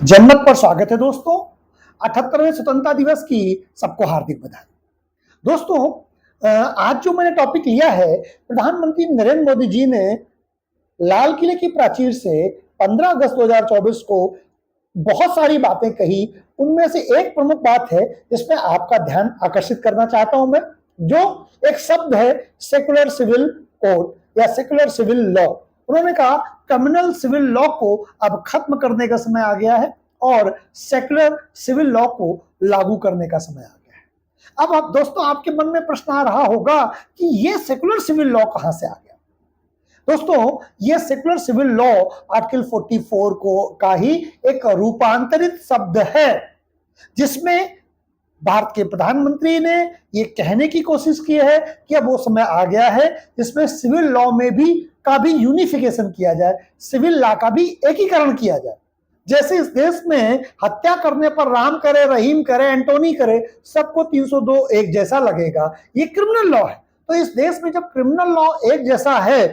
जन्नत पर स्वागत है दोस्तों। 78वें स्वतंत्रता दिवस की सबको हार्दिक बधाई। दोस्तों, आज जो मैंने टॉपिक लिया है, प्रधानमंत्री नरेंद्र मोदी जी ने लाल किले की प्राचीर से 15 अगस्त 2024 को बहुत सारी बातें कही। उनमें से एक प्रमुख बात है जिसमें आपका ध्यान आकर्षित करना चाहता हूं मैं, जो एक शब्द है सेकुलर सिविल कोड या सेकुलर सिविल लॉ। उन्होंने कहा कम्युनल सिविल लॉ को अब खत्म करने का समय आ गया है और सेकुलर सिविल लॉ को लागू करने का समय आ गया है। अब आप दोस्तों, आपके मन में प्रश्न आ रहा होगा कि ये सेकुलर सिविल लॉ कहां से आ गया। दोस्तों, ये सेकुलर सिविल लॉ आर्टिकल 44 को का ही एक रूपांतरित शब्द है, जिसमें भारत के प्रधानमंत्री ने ये कहने की कोशिश की है कि अब वो समय आ गया है जिसमें सिविल लॉ में भी का भी यूनिफिकेशन किया जाए, सिविल लॉ का भी एकीकरण किया जाए। जैसे इस देश में हत्या करने पर राम करे, रहीम करे, एंटोनी करे, सबको 302 एक जैसा लगेगा। ये क्रिमिनल लॉ है। तो इस देश में जब क्रिमिनल लॉ एक जैसा है,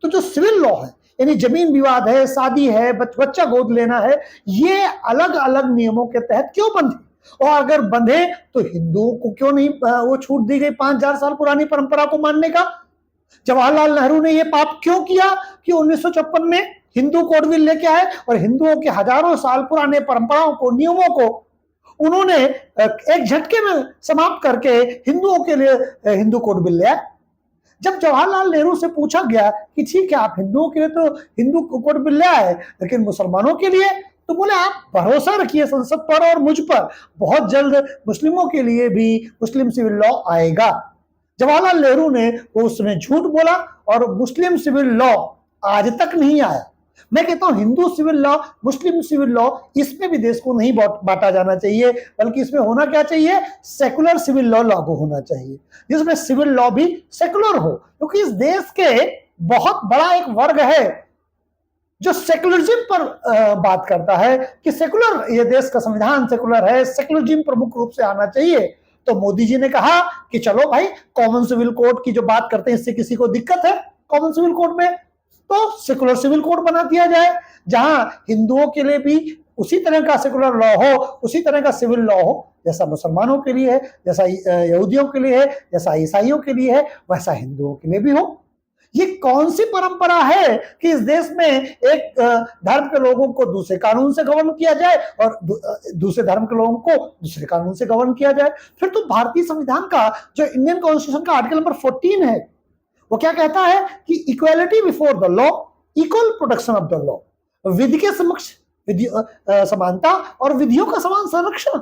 तो जो सिविल लॉ है, यानी जमीन विवाद है, शादी है, बच्चा गोद लेना है, ये अलग अलग नियमों के तहत क्यों बंधे? और अगर बंधे तो हिंदुओं को क्यों नहीं वो छूट दी गई 5000 साल पुरानी परंपरा को मानने का? जवाहरलाल नेहरू ने यह पाप क्यों किया कि 1956 में हिंदू कोड बिल लेके आए और हिंदुओं के हजारों साल पुराने परंपराओं को, नियमों को उन्होंने एक झटके में समाप्त करके हिंदुओं के लिए हिंदू कोड बिल ले आए। जब जवाहरलाल नेहरू से पूछा गया कि ठीक है, आप हिंदुओं के लिए तो हिंदू कोड बिल ले आए, लेकिन मुसलमानों के लिए, तो बोले आप भरोसा रखिए संसद पर और मुझ पर, बहुत जल्द मुस्लिमों के लिए भी मुस्लिम सिविल लॉ आएगा। जवाहरलाल नेहरू ने वो उसमें झूठ बोला और मुस्लिम सिविल लॉ आज तक नहीं आया। मैं कहता हूं हिंदू सिविल लॉ, मुस्लिम सिविल लॉ, इसमें भी देश को नहीं बांटा जाना चाहिए, बल्कि इसमें होना क्या चाहिए, सेकुलर सिविल लॉ लागू होना चाहिए, जिसमें सिविल लॉ भी सेकुलर हो। क्योंकि इस देश के बहुत बड़ा एक वर्ग है जो सेकुलरिज्म पर बात करता है कि सेकुलर, ये देश का संविधान सेकुलर है, सेकुलरिज्म प्रमुख रूप से आना चाहिए। तो मोदी जी ने कहा कि चलो भाई, कॉमन सिविल कोड की जो बात करते हैं, इससे किसी को दिक्कत है कॉमन सिविल कोड में, तो सेकुलर सिविल कोड बना दिया जाए, जहां हिंदुओं के लिए भी उसी तरह का सेकुलर लॉ हो, उसी तरह का सिविल लॉ हो, जैसा मुसलमानों के लिए है, जैसा यहूदियों के लिए है, जैसा ईसाइयों के लिए है, वैसा हिंदुओं के लिए भी हो। ये कौन सी परंपरा है कि इस देश में एक धर्म के लोगों को दूसरे कानून से गवर्न किया जाए और दूसरे धर्म के लोगों को दूसरे कानून से गवर्न किया जाए? फिर तो भारतीय संविधान का जो इंडियन कॉन्स्टिट्यूशन का आर्टिकल नंबर 14 है, वो क्या कहता है कि equality before the law, equal protection of the law, विधि के समक्ष समानता और विधियों का समान संरक्षण।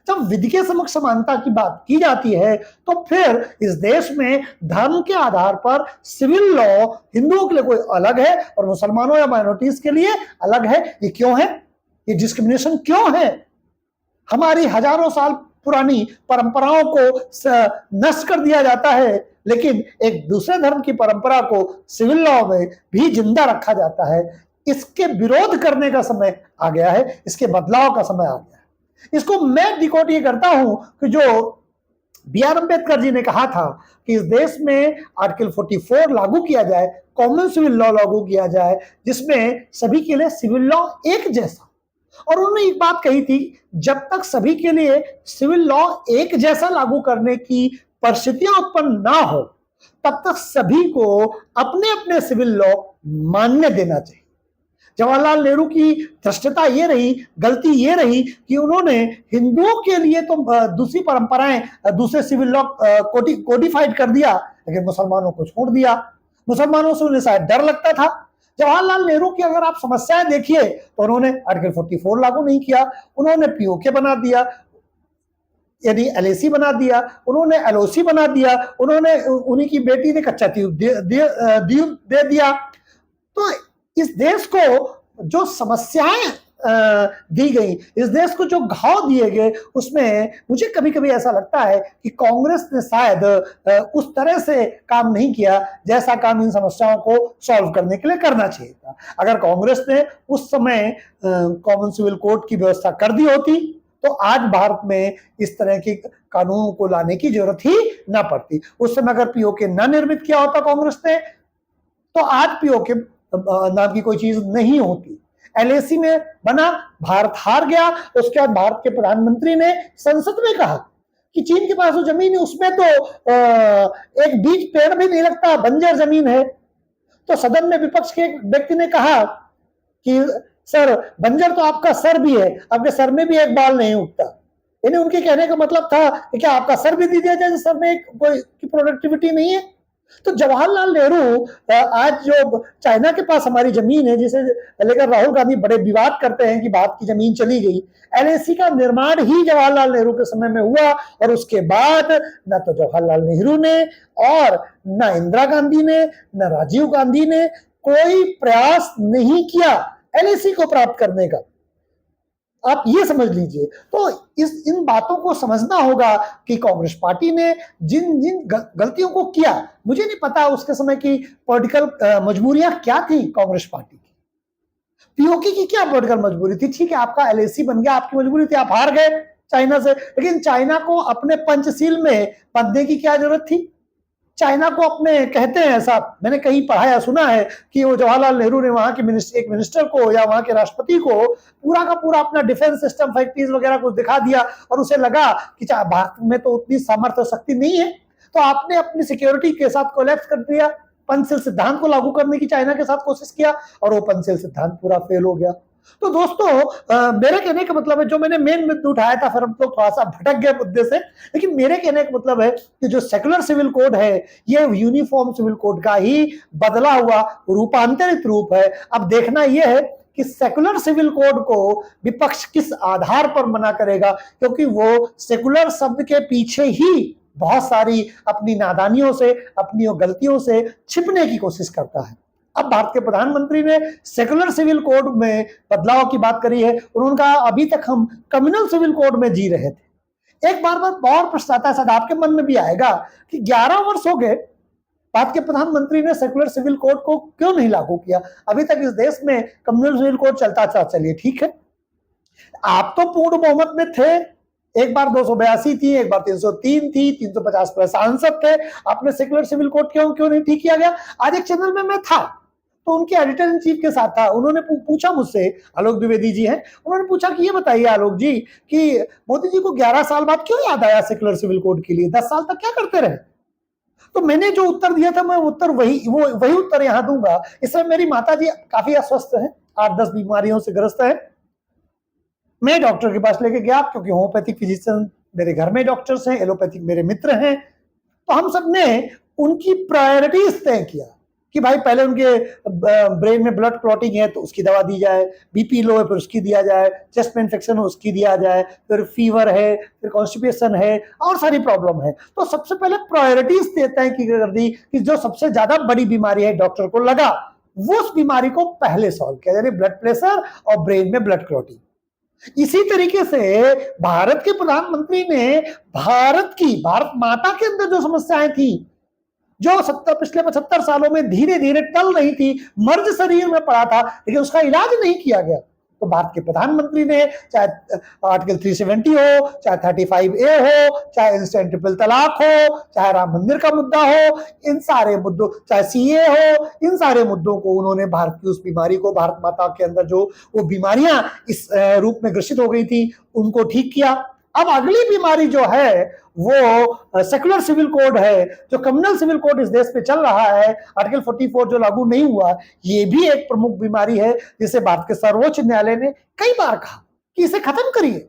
जब विधि के समक्ष समानता की बात की जाती है, तो फिर इस देश में धर्म के आधार पर सिविल लॉ हिंदुओं के लिए कोई अलग है और मुसलमानों या माइनॉरिटीज के लिए अलग है। ये क्यों है? ये डिस्क्रिमिनेशन क्यों है? हमारी हजारों साल पुरानी परंपराओं को नष्ट कर दिया जाता है, लेकिन एक दूसरे धर्म की परंपरा को सिविल लॉ में भी जिंदा रखा जाता है। इसके विरोध करने का समय आ गया है, इसके बदलाव का समय आ गया है। इसको मैं डिकोड ये करता हूं कि जो बी.आर. अम्बेडकर जी ने कहा था कि इस देश में आर्टिकल 44 लागू किया जाए, कॉमन सिविल लॉ लागू किया जाए, जिसमें सभी के लिए सिविल लॉ एक जैसा। और उन्होंने एक बात कही थी, जब तक सभी के लिए सिविल लॉ एक जैसा लागू करने की परिस्थितियां उत्पन्न ना हो, तब तक सभी को अपने अपने सिविल लॉ मान्य देना चाहिए। जवाहरलाल नेहरू की धृष्टता ये रही, गलती ये रही कि उन्होंने हिंदुओं के लिए तो दूसरी परंपराएं, दूसरे सिविल लॉ कोडिफाइड कर दिया, लेकिन मुसलमानों को छोड़ दिया। मुसलमानों से उन्हें शायद डर लगता था। जवाहरलाल नेहरू की अगर आप समस्याएं देखिए, तो उन्होंने आर्टिकल 44 लागू नहीं किया, उन्होंने पीओके बना दिया, यानी एलएसी बना दिया, उन्होंने एलओसी बना दिया, उन्होंने उन्हीं की बेटी ने कच्चा ट्यूब दे दिया। तो इस देश को जो समस्याएं दी गई, इस देश को जो घाव दिए गए, उसमें मुझे कभी कभी ऐसा लगता है कि कांग्रेस ने शायद उस तरह से काम नहीं किया जैसा काम इन समस्याओं को सॉल्व करने के लिए करना चाहिए था। अगर कांग्रेस ने उस समय कॉमन सिविल कोड की व्यवस्था कर दी होती, तो आज भारत में इस तरह के कानूनों को लाने की जरूरत ही ना पड़ती। उस समय अगर पीओके ना निर्मित किया होता कांग्रेस ने, तो आज पीओके नाम की कोई चीज नहीं होती। एलएसी में बना, भारत हार गया। उसके बाद भारत के प्रधानमंत्री ने संसद में कहा कि चीन के पास जो जमीन है उसमें तो एक बीज पेड़ भी नहीं लगता, बंजर जमीन है। तो सदन में विपक्ष के एक व्यक्ति ने कहा कि सर, बंजर तो आपका सर भी है, आपके सर में भी एक बाल नहीं उगता। यानी उनके कहने का मतलब था कि क्या आपका सर भी दे दिया जाए, सर में कोई प्रोडक्टिविटी नहीं है। तो जवाहरलाल नेहरू आज जो चाइना के पास हमारी जमीन है, जिसे लेकर राहुल गांधी बड़े विवाद करते हैं कि भारत की जमीन चली गई, एलएसी का निर्माण ही जवाहरलाल नेहरू के समय में हुआ। और उसके बाद न तो जवाहरलाल नेहरू ने और न इंदिरा गांधी ने न राजीव गांधी ने कोई प्रयास नहीं किया एलएसी को प्राप्त करने का। आप ये समझ लीजिए। तो इन बातों को समझना होगा कि कांग्रेस पार्टी ने जिन जिन गलतियों को किया, मुझे नहीं पता उसके समय की पॉलिटिकल मजबूरियां क्या थी कांग्रेस पार्टी की, पीओके की क्या पॉलिटिकल मजबूरी थी। ठीक है, आपका एलएसी बन गया, आपकी मजबूरी थी, आप हार गए चाइना से, लेकिन चाइना को अपने पंचशील में बांधने की क्या जरूरत थी। चाइना को अपने, कहते हैं ऐसा, मैंने कहीं पढ़ा या सुना है कि वो जवाहरलाल नेहरू ने वहां के एक मिनिस्टर को या वहां के राष्ट्रपति को पूरा का पूरा अपना डिफेंस सिस्टम, फैक्ट्रीज वगैरह कुछ दिखा दिया और उसे लगा कि भारत में तो उतनी सामर्थ्य शक्ति नहीं है, तो आपने अपनी सिक्योरिटी के साथ कोलैप्स कर दिया, पंचशील सिद्धांत को लागू करने की चाइना के साथ कोशिश किया और वो पंचशील सिद्धांत पूरा फेल हो गया। तो दोस्तों, मेरे कहने का मतलब है, जो मैंने मेन मुद्दा उठाया था, फिर हम लोग थोड़ा सा भटक गए मुद्दे से, लेकिन मेरे कहने का मतलब है कि जो सेकुलर सिविल कोड है ये यूनिफॉर्म सिविल कोड का ही बदला हुआ रूपांतरित रूप है। अब देखना यह है कि सेकुलर सिविल कोड को विपक्ष किस आधार पर मना करेगा, क्योंकि वो सेकुलर शब्द के पीछे ही बहुत सारी अपनी नादानियों से, अपनी गलतियों से छिपने की कोशिश करता है। अब भारत के प्रधानमंत्री ने सेकुलर सिविल कोड में बदलाव की बात करी है। उन्होंने कहा अभी तक हम कम्युनल सिविल कोड में जी रहे थे। एक बार और प्रश्न आता है, शायद आपके मन में भी आएगा कि 11 वर्ष हो गए, भारत के प्रधानमंत्री ने सेकुलर सिविल कोड को क्यों नहीं लागू किया। अभी तक इस देश में कम्युनल सिविल कोड चलता था, चलिए ठीक है, आप तो पूर्ण बहुमत में थे, एक बार 282 थी, एक बार 303 थी, 350 प्लस सांसद थे, आपने सेकुलर सिविल कोड क्यों नहीं ठीक किया गया। आज एक चैनल में मैं था, तो उनके एडिटर इन चीफ के साथ था, उन्होंने पूछा मुझसे, आलोक द्विवेदी जी हैं, उन्होंने पूछा कि ये बताइए आलोक जी कि मोदी जी को 11 साल बाद क्यों याद आया सेकुलर सिविल कोड के लिए, 10 साल तक क्या करते रहे। तो मैंने जो उत्तर दिया था, मैं उत्तर वही उत्तर यहां दूंगा। इस समय मेरी माता जी काफी अस्वस्थ है, 8-10 बीमारियों से ग्रस्त है। मैं डॉक्टर के पास लेके गया, क्योंकि होम्योपैथिक फिजिशियन मेरे घर में डॉक्टर्स हैं, एलोपैथिक मेरे मित्र हैं। तो हम सब ने उनकी प्रायोरिटीज तय किया कि भाई पहले उनके ब्रेन में ब्लड क्लॉटिंग है तो उसकी दवा दी जाए, बीपी लो है फिर उसकी दिया जाए, चेस्ट में इन्फेक्शन हो उसकी दिया जाए, फिर फीवर है, फिर कॉन्स्टिपेशन है और सारी प्रॉब्लम है। तो सबसे पहले प्रायोरिटीज तय कर दी कि जो सबसे ज्यादा बड़ी बीमारी है डॉक्टर को लगा, वो उस बीमारी को पहले सॉल्व किया, यानी ब्लड प्रेशर और ब्रेन में ब्लड क्लॉटिंग। इसी तरीके से भारत के प्रधानमंत्री ने भारत माता के अंदर जो समस्याएं थी, जो पिछले 75 सालों में धीरे धीरे टल रही थी, मर्ज शरीर में पड़ा था, लेकिन उसका इलाज नहीं किया गया, तो भारत के प्रधानमंत्री ने, चाहे आर्टिकल 370 हो, चाहे 35A हो, चाहे इंस्टेंट ट्रिपल तलाक हो, चाहे राम मंदिर का मुद्दा हो, इन सारे मुद्दों, चाहे CA हो, इन सारे मुद्दों को उन्होंने भारत की उस बीमारी को, भारत माता के अंदर जो वो बीमारियां इस रूप में ग्रसित हो गई थी, उनको ठीक किया। अब अगली बीमारी जो है वो सेकुलर सिविल कोड है, जो कम्युनल सिविल कोड इस देश पे चल रहा है, आर्टिकल 44 जो लागू नहीं हुआ, ये भी एक प्रमुख बीमारी है, जिसे भारत के सर्वोच्च न्यायालय ने कई बार कहा कि इसे खत्म करिए,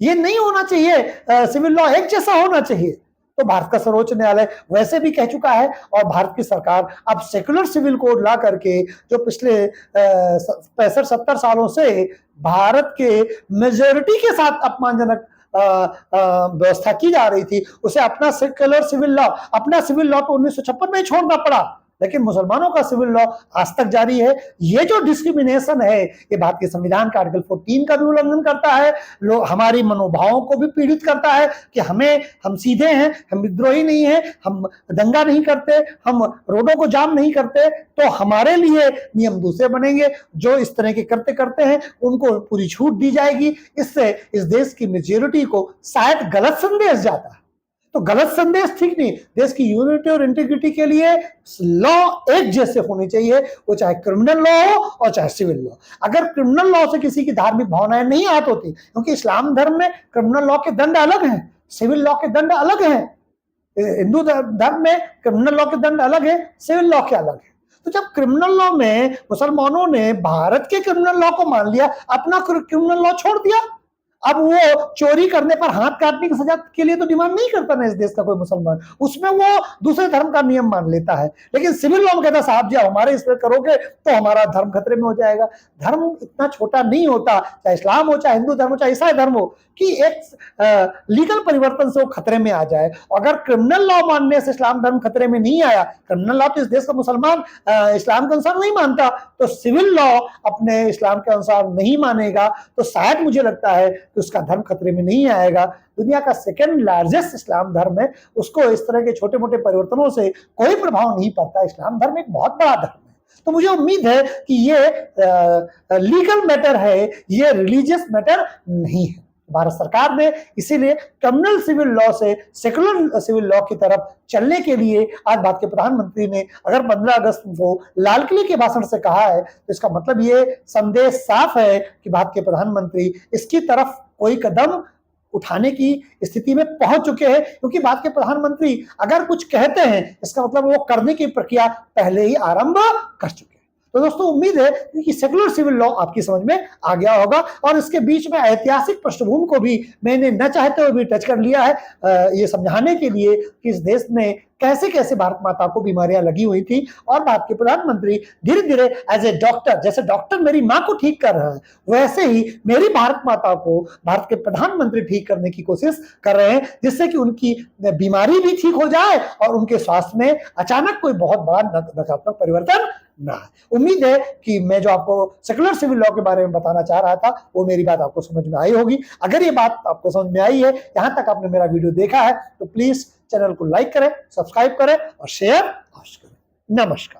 ये नहीं होना चाहिए, सिविल लॉ एक जैसा होना चाहिए। तो भारत का सर्वोच्च न्यायालय वैसे भी कह चुका है, और भारत की सरकार अब सेकुलर सिविल कोड ला करके, जो पिछले 65-70 सालों से भारत के मेजोरिटी के साथ अपमानजनक व्यवस्था की जा रही थी, उसे अपना सेकुलर सिविल लॉ, अपना सिविल लॉ तो 1956 में ही छोड़ना पड़ा, लेकिन मुसलमानों का सिविल लॉ आज तक जारी है। ये जो डिस्क्रिमिनेशन है, ये भारत के संविधान का आर्टिकल 14 का भी उल्लंघन करता है, लोग हमारी मनोभावों को भी पीड़ित करता है कि हम सीधे हैं, हम विद्रोही नहीं हैं, हम दंगा नहीं करते, हम रोडों को जाम नहीं करते, तो हमारे लिए नियम दूसरे बनेंगे। जो इस तरह के करते हैं उनको पूरी छूट दी जाएगी। इससे इस देश की मेजॉरिटी को शायद गलत संदेश जाता है, तो गलत संदेश ठीक नहीं। देश की यूनिटी और इंटीग्रिटी के लिए लॉ एक जैसे होने चाहिए, वो चाहे क्रिमिनल लॉ हो और चाहे सिविल लॉ। अगर क्रिमिनल लॉ से किसी की धार्मिक भावनाएं नहीं आहत होती, क्योंकि इस्लाम धर्म में क्रिमिनल लॉ के दंड अलग हैं, सिविल लॉ के दंड अलग हैं। हिंदू धर्म में क्रिमिनल लॉ के दंड अलग है, सिविल लॉ के अलग है। तो जब क्रिमिनल लॉ में मुसलमानों ने भारत के क्रिमिनल लॉ को मान लिया, अपना क्रिमिनल लॉ छोड़ दिया, अब वो चोरी करने पर हाथ काटने की सजा के लिए तो डिमांड नहीं करता ना इस देश का कोई मुसलमान, उसमें वो दूसरे धर्म का नियम मान लेता है। लेकिन सिविल लॉ में कहता साहब जी हमारे इस पर करोगे तो हमारा धर्म खतरे में हो जाएगा। धर्म इतना छोटा नहीं होता, चाहे इस्लाम हो, चाहे हिंदू धर्म हो, चाहे ईसाई धर्म हो, कि एक लीगल परिवर्तन से वो खतरे में आ जाए। अगर क्रिमिनल लॉ मानने से इस्लाम धर्म खतरे में नहीं आया, क्रिमिनल लॉ तो इस देश का मुसलमान इस्लाम के अनुसार नहीं मानता, तो सिविल लॉ अपने इस्लाम के अनुसार नहीं मानेगा, तो शायद मुझे लगता है कि उसका धर्म खतरे में नहीं आएगा। दुनिया का सेकंड लार्जेस्ट इस्लाम धर्म है, उसको इस तरह के छोटे मोटे परिवर्तनों से कोई प्रभाव नहीं पड़ता। इस्लाम धर्म एक बहुत बड़ा धर्म है। तो मुझे उम्मीद है कि ये लीगल मैटर है, ये रिलीजियस मैटर नहीं है। भारत सरकार ने इसीलिए क्रिमिनल सिविल लॉ से सेकुलर सिविल लॉ की तरफ चलने के लिए आज भारत के प्रधानमंत्री ने अगर 15 अगस्त को लाल किले के भाषण से कहा है, तो इसका मतलब ये संदेश साफ है कि भारत के प्रधानमंत्री इसकी तरफ कोई कदम उठाने की स्थिति में पहुंच चुके हैं। क्योंकि भारत के प्रधानमंत्री अगर कुछ कहते हैं, इसका मतलब वो करने की प्रक्रिया पहले ही आरंभ कर चुके हैं। तो दोस्तों उम्मीद है कि सेकुलर सिविल लॉ आपकी समझ में आ गया होगा, और इसके बीच में ऐतिहासिक पृष्ठभूमि को भी मैंने न चाहते हुए भी टच कर लिया है, ये समझाने के लिए कि इस देश में कैसे कैसे भारत माता को बीमारियां लगी हुई थी, और भारत के प्रधानमंत्री धीरे धीरे एज ए डॉक्टर, जैसे डॉक्टर मेरी माँ को ठीक कर रहा है, वैसे ही मेरी भारत माता को भारत के प्रधानमंत्री ठीक करने की कोशिश कर रहे हैं, जिससे कि उनकी बीमारी भी ठीक हो जाए और उनके स्वास्थ्य में अचानक कोई बहुत बड़ा नकारात्मक परिवर्तन ना है। उम्मीद है कि मैं जो आपको सेकुलर सिविल लॉ के बारे में बताना चाह रहा था, वो मेरी बात आपको समझ में आई होगी। अगर ये बात आपको समझ में आई है, यहां तक आपने मेरा वीडियो देखा है, तो प्लीज चैनल को लाइक करें, सब्सक्राइब करें और शेयर अवश्य करें। नमस्कार।